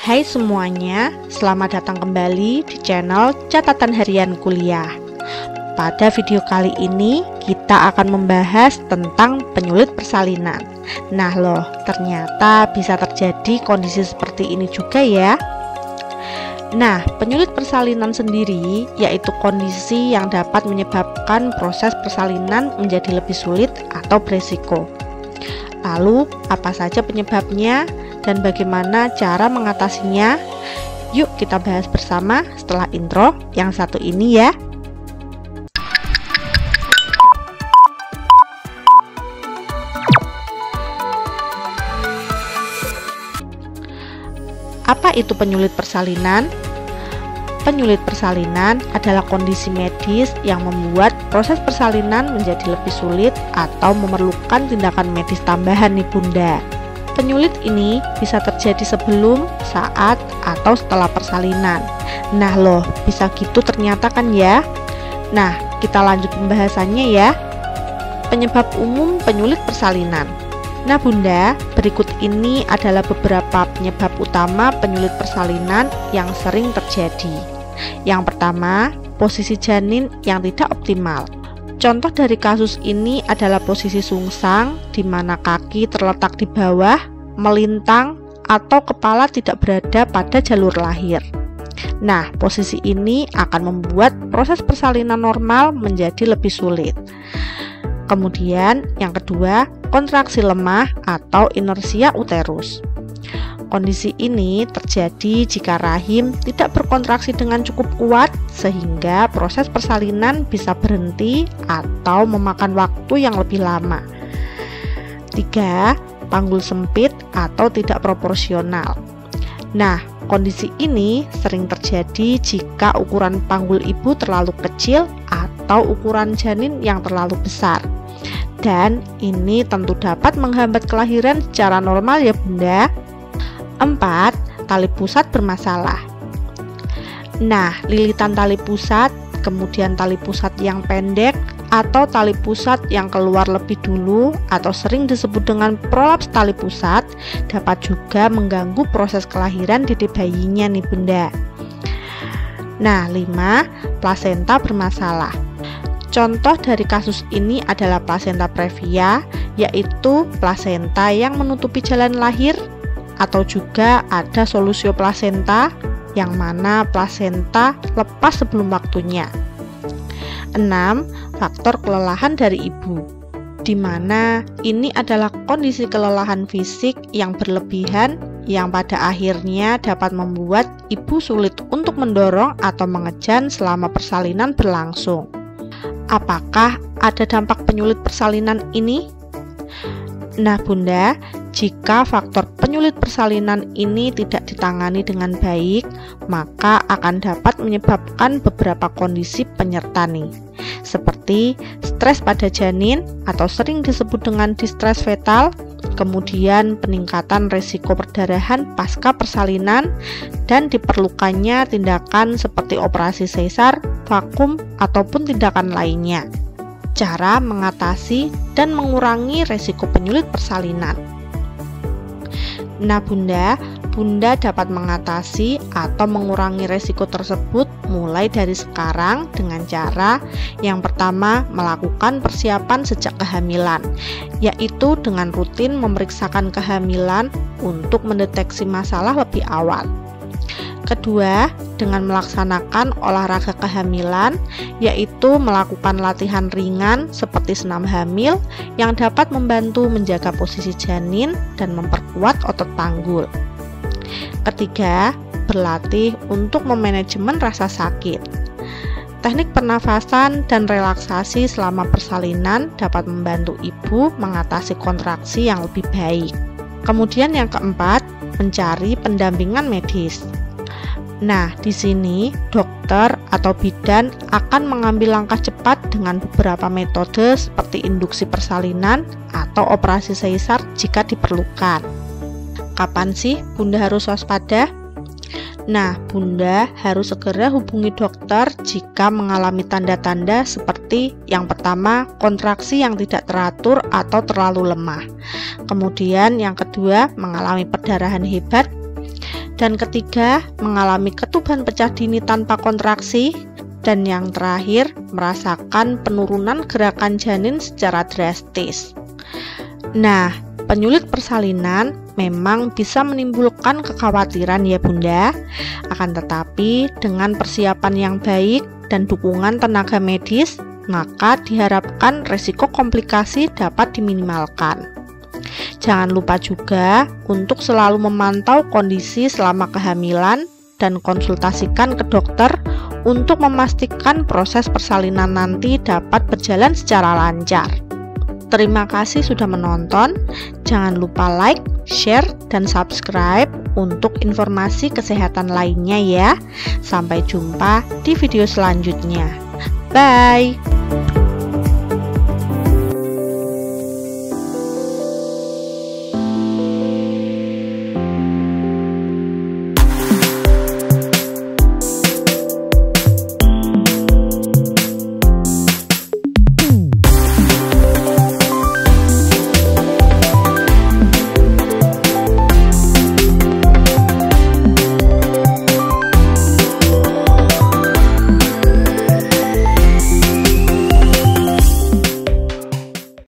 Hai semuanya, selamat datang kembali di channel Catatan Harian Kuliah. Pada video kali ini kita akan membahas tentang penyulit persalinan. Nah loh, ternyata bisa terjadi kondisi seperti ini juga ya. Nah, penyulit persalinan sendiri yaitu kondisi yang dapat menyebabkan proses persalinan menjadi lebih sulit atau beresiko. Lalu, apa saja penyebabnya dan bagaimana cara mengatasinya? Yuk kita bahas bersama setelah intro yang satu ini ya. Apa itu penyulit persalinan? Penyulit persalinan adalah kondisi medis yang membuat proses persalinan menjadi lebih sulit atau memerlukan tindakan medis tambahan nih Bunda. Penyulit ini bisa terjadi sebelum, saat, atau setelah persalinan. Nah loh, bisa gitu ternyata kan ya. Nah, kita lanjut pembahasannya ya. Penyebab umum penyulit persalinan. Nah Bunda, berikut ini adalah beberapa penyebab utama penyulit persalinan yang sering terjadi. Yang pertama, posisi janin yang tidak optimal. Contoh dari kasus ini adalah posisi sungsang, di mana kaki terletak di bawah, melintang, atau kepala tidak berada pada jalur lahir. Nah, posisi ini akan membuat proses persalinan normal menjadi lebih sulit. Kemudian, yang kedua, kontraksi lemah atau inersia uterus. Kondisi ini terjadi jika rahim tidak berkontraksi dengan cukup kuat sehingga proses persalinan bisa berhenti atau memakan waktu yang lebih lama. 3. Panggul sempit atau tidak proporsional. Nah, kondisi ini sering terjadi jika ukuran panggul ibu terlalu kecil atau ukuran janin yang terlalu besar. Dan ini tentu dapat menghambat kelahiran secara normal ya Bunda. 4. Tali pusat bermasalah. Nah, lilitan tali pusat, kemudian tali pusat yang pendek, atau tali pusat yang keluar lebih dulu atau sering disebut dengan prolaps tali pusat dapat juga mengganggu proses kelahiran dede bayinya nih Bunda. Nah, 5. Plasenta bermasalah. Contoh dari kasus ini adalah plasenta previa, yaitu plasenta yang menutupi jalan lahir, atau juga ada solusio plasenta yang mana plasenta lepas sebelum waktunya. 6. Faktor kelelahan dari ibu, di mana ini adalah kondisi kelelahan fisik yang berlebihan yang pada akhirnya dapat membuat ibu sulit untuk mendorong atau mengejan selama persalinan berlangsung. Apakah ada dampak penyulit persalinan ini? Nah Bunda, jika faktor penyulit persalinan ini tidak ditangani dengan baik, maka akan dapat menyebabkan beberapa kondisi penyerta nih, seperti stres pada janin atau sering disebut dengan distres fetal, kemudian peningkatan risiko perdarahan pasca persalinan, dan diperlukannya tindakan seperti operasi sesar, vakum, ataupun tindakan lainnya. Cara mengatasi dan mengurangi risiko penyulit persalinan. Nah Bunda dapat mengatasi atau mengurangi risiko tersebut mulai dari sekarang dengan cara yang pertama, melakukan persiapan sejak kehamilan, yaitu dengan rutin memeriksakan kehamilan untuk mendeteksi masalah lebih awal. Kedua, dengan melaksanakan olahraga kehamilan, yaitu melakukan latihan ringan seperti senam hamil yang dapat membantu menjaga posisi janin dan memperkuat otot panggul. Ketiga, berlatih untuk memanajemen rasa sakit. Teknik pernafasan dan relaksasi selama persalinan dapat membantu ibu mengatasi kontraksi yang lebih baik. Kemudian yang keempat, mencari pendampingan medis. Nah, di sini dokter atau bidan akan mengambil langkah cepat dengan beberapa metode seperti induksi persalinan atau operasi sesar jika diperlukan. Kapan sih Bunda harus waspada? Nah, Bunda harus segera hubungi dokter jika mengalami tanda-tanda seperti yang pertama, kontraksi yang tidak teratur atau terlalu lemah. Kemudian yang kedua, mengalami perdarahan hebat. Dan ketiga, mengalami ketuban pecah dini tanpa kontraksi. Dan yang terakhir, merasakan penurunan gerakan janin secara drastis. Nah, penyulit persalinan memang bisa menimbulkan kekhawatiran ya Bunda. Akan tetapi dengan persiapan yang baik dan dukungan tenaga medis, maka diharapkan resiko komplikasi dapat diminimalkan. Jangan lupa juga untuk selalu memantau kondisi selama kehamilan dan konsultasikan ke dokter untuk memastikan proses persalinan nanti dapat berjalan secara lancar. Terima kasih sudah menonton. Jangan lupa like, share, dan subscribe untuk informasi kesehatan lainnya ya. Sampai jumpa di video selanjutnya. Bye!